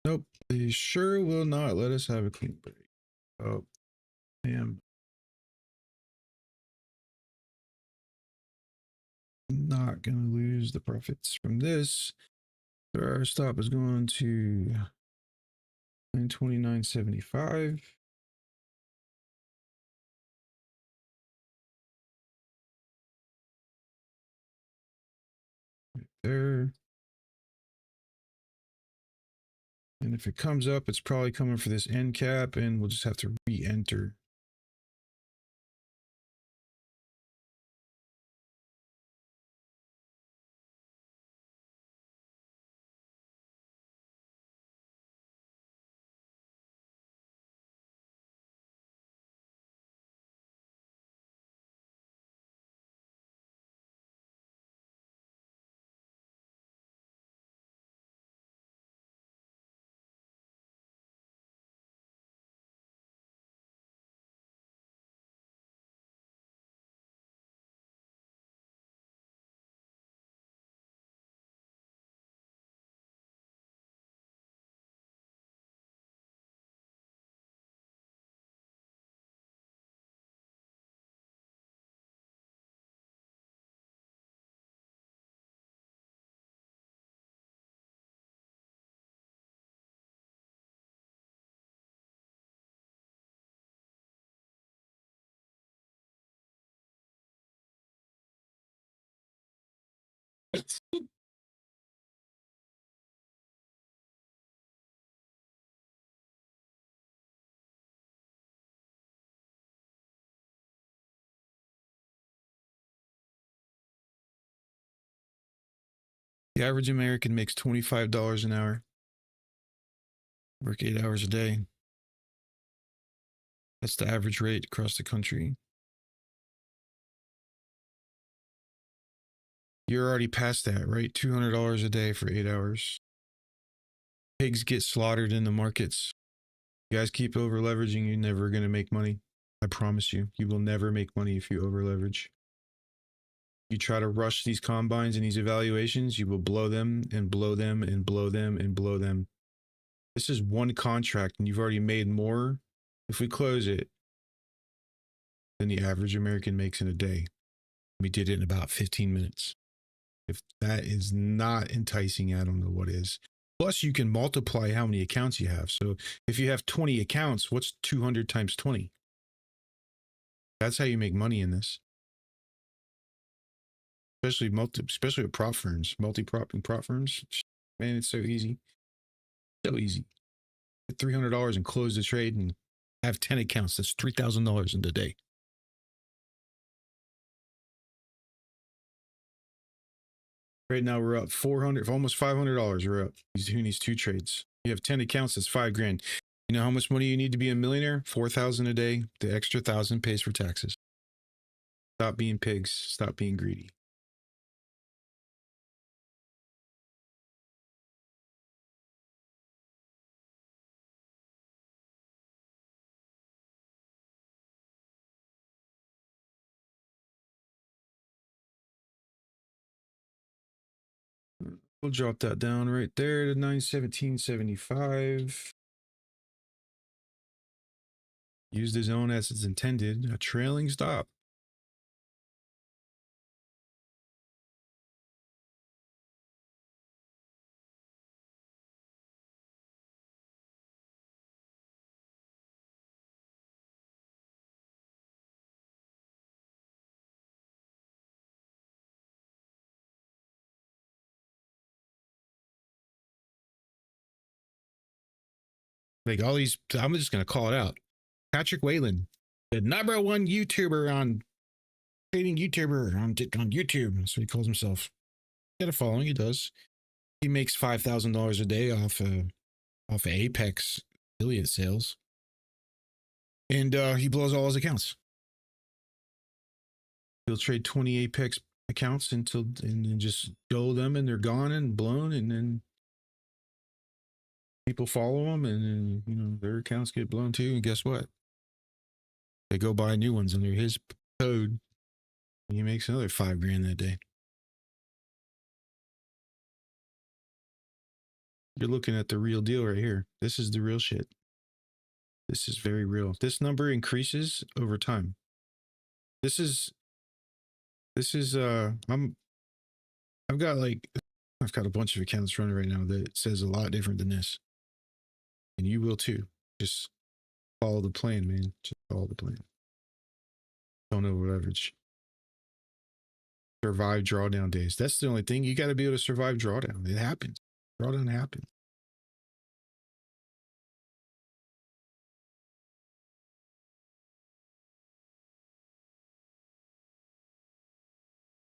Nope, they sure will not let us have a clean break. Oh, damn. Not gonna lose the profits from this. So our stop is going to 929.75. Right there. And if it comes up, it's probably coming for this end cap, and we'll just have to re-enter. The average American makes $25 an hour. Work 8 hours a day. That's the average rate across the country. You're already past that, right? $200 a day for 8 hours. Pigs get slaughtered in the markets. You guys keep over leveraging, you're never going to make money. I promise you, you will never make money if you over leverage. You try to rush these combines and these evaluations, you will blow them and blow them and blow them and blow them. This is one contract and you've already made more, if we close it, than the average American makes in a day. We did it in about 15 minutes. If that is not enticing, I don't know what is. Plus, you can multiply how many accounts you have. So if you have 20 accounts, what's 200 times 20? That's how you make money in this. Especially with prop firms, multi-prop and prop firms. Man, it's so easy. So easy. Get $300 and close the trade and have 10 accounts. That's $3,000 in the day. Right now we're up $400, almost $500. We're up between these two trades. You have 10 accounts, that's $5,000. You know how much money you need to be a millionaire? $4,000 a day. The extra $1,000 pays for taxes. Stop being pigs. Stop being greedy. We'll drop that down right there to 917.75. Use the zone as it's intended. A trailing stop. Like all these, I'm just going to call it out. Patrick Whalen, the number one YouTuber on trading YouTuber on YouTube. That's what he calls himself. He got a following. He does. He makes $5,000 a day off of Apex affiliate sales, and he blows all his accounts. He'll trade 20 Apex accounts and then just go them, and they're gone and blown, and then people follow them, and then, their accounts get blown too. And guess what? They go buy new ones under his code. And he makes another $5,000 that day. You're looking at the real deal right here. This is the real shit. This is very real. This number increases over time. I've got a bunch of accounts running right now that says a lot different than this. And you will too. Just follow the plan, man. Just follow the plan. Don't over leverage. Survive drawdown days. That's the only thing. You got to be able to survive drawdown. It happens. Drawdown happens.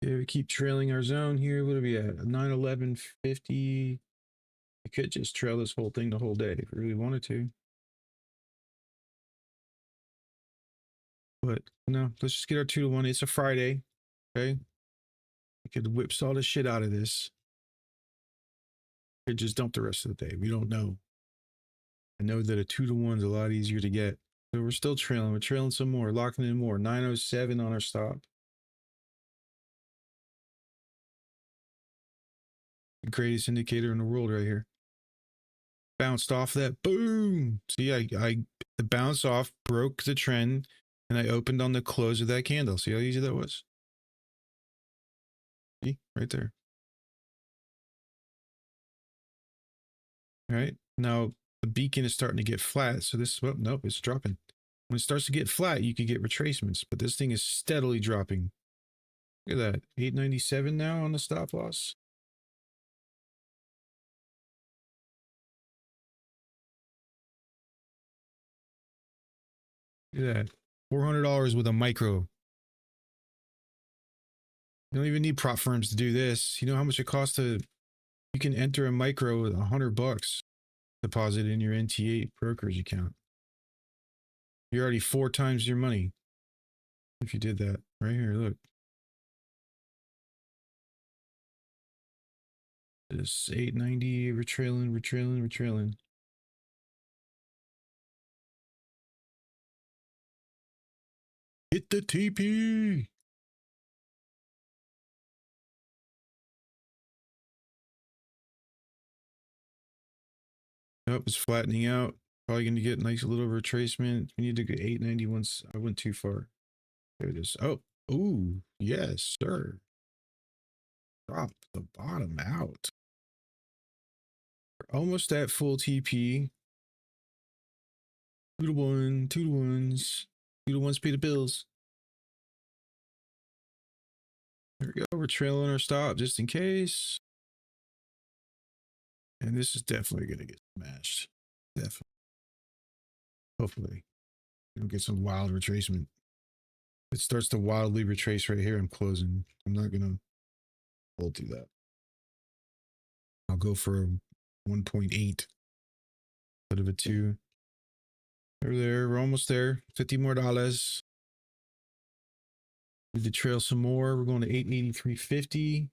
Yeah, we keep trailing our zone here. What are we at? 911.50. We could just trail this whole thing the whole day if we really wanted to. But no, let's just get our 2-to-1. It's a Friday. Okay. We could whipsaw the shit out of this. We could just dump the rest of the day. We don't know. I know that a 2-to-1 is a lot easier to get. So we're still trailing. We're trailing some more, locking in more. 907 on our stop. The greatest indicator in the world right here. Bounced off that. Boom. See, the bounce off broke the trend, and I opened on the close of that candle. See how easy that was? See, right there. All right. Now the beacon is starting to get flat. So this, well, nope, it's dropping. When it starts to get flat, you could get retracements, but this thing is steadily dropping. Look at that. 897 now on the stop loss. Look at that. $400 with a micro. You don't even need prop firms to do this. You know how much it costs to, you can enter a micro with $100 deposit in your NT8 brokerage account. You're already 4 times your money if you did that. Right here, look. This 890, we're trailing. Hit the TP. Nope, it's flattening out. Probably going to get a nice little retracement. We need to get 891. I went too far. There it is. Oh, ooh, yes, sir. Drop the bottom out. We're almost at full TP. 2-to-1, 2-to-1s. 2-to-1s pay the bills. There we go. We're trailing our stop just in case. And this is definitely going to get smashed. Definitely. Hopefully. We'll get some wild retracement. It starts to wildly retrace right here. I'm closing. I'm not going to hold to that. I'll go for a 1.8 instead of a 2. There. We're almost there. $50 more. Need to trail some more. We're going to 883.50.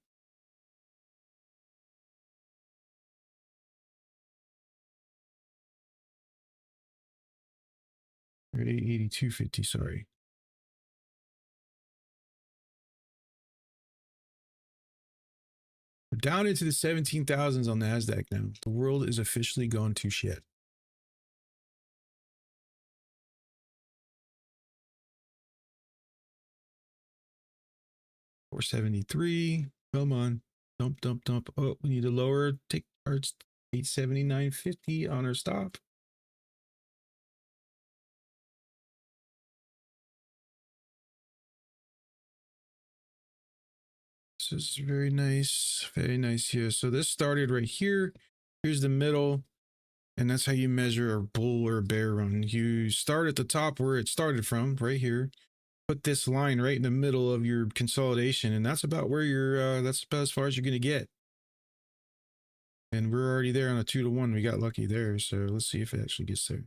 Or 882.50, sorry. We're down into the 17,000s on Nasdaq now. The world is officially gone to shit. $473. Come on. Dump. Oh, we need to lower. Take our 879.50 on our stop. This is very nice. Very nice here. So this started right here. Here's the middle. And that's how you measure a bull or a bear run. You start at the top where it started from, right here. Put this line right in the middle of your consolidation, and that's about where you're that's about as far as you're going to get. And we're already there on a 2-to-1. We got lucky there, so let's see if it actually gets there.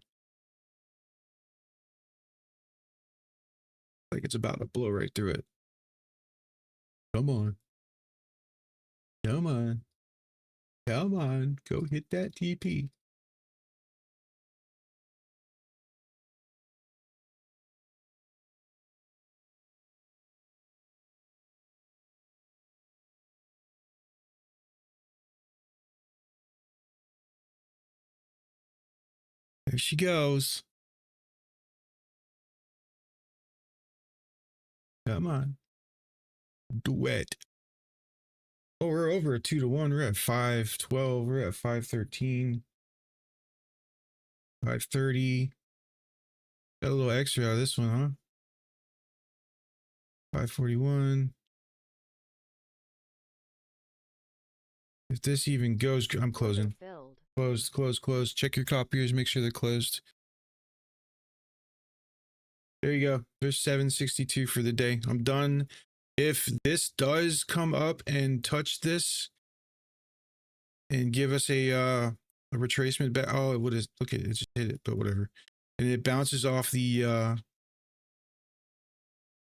Like it's about to blow right through it. Come on. Go hit that TP. There she goes. Come on. Duet. Oh, we're over a 2-to-1. We're at 512. We're at 513. 530. Got a little extra out of this one, huh? 541. If this even goes, I'm closing. Close. Check your copiers. Make sure they're closed. There you go. There's 762 for the day. I'm done. If this does come up and touch this and give us a retracement back, oh, it would have, look at it, just hit it, but whatever, and it bounces off the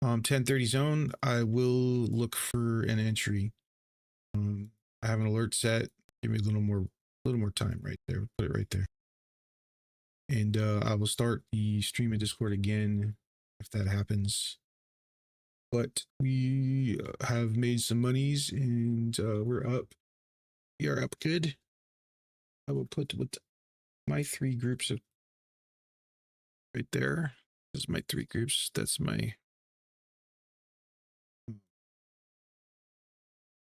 1030 zone, I will look for an entry. I have an alert set. Give me a little more time right there. Put it right there. And I will start the stream in Discord again if that happens. But we have made some monies and we're up. We are up good. I will put with my 3 groups of right there. This is my 3 groups. That's my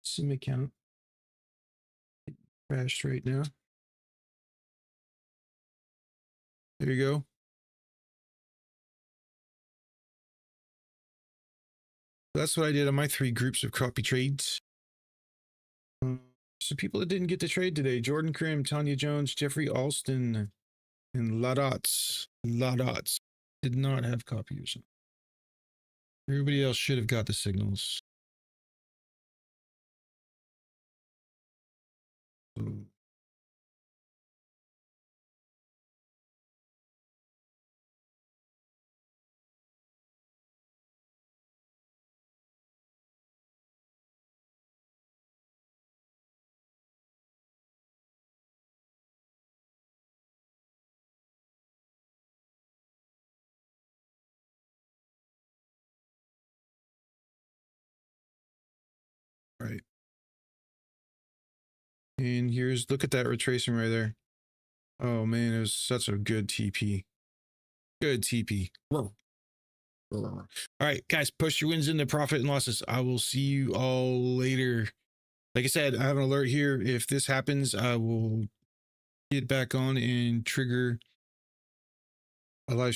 sim account. Crashed right now. There you go. That's what I did on my 3 groups of copy trades. So people that didn't get to trade today: Jordan Krim, Tanya Jones, Jeffrey Alston, and Ladots. Ladots did not have copies. Everybody else should have got the signals. So, right. And here's, look at that retracing right there. Oh man, it was such a good TP. Good TP. Whoa. All right, guys, push your wins into profit and losses. I will see you all later. Like I said, I have an alert here. If this happens, I will get back on and trigger a live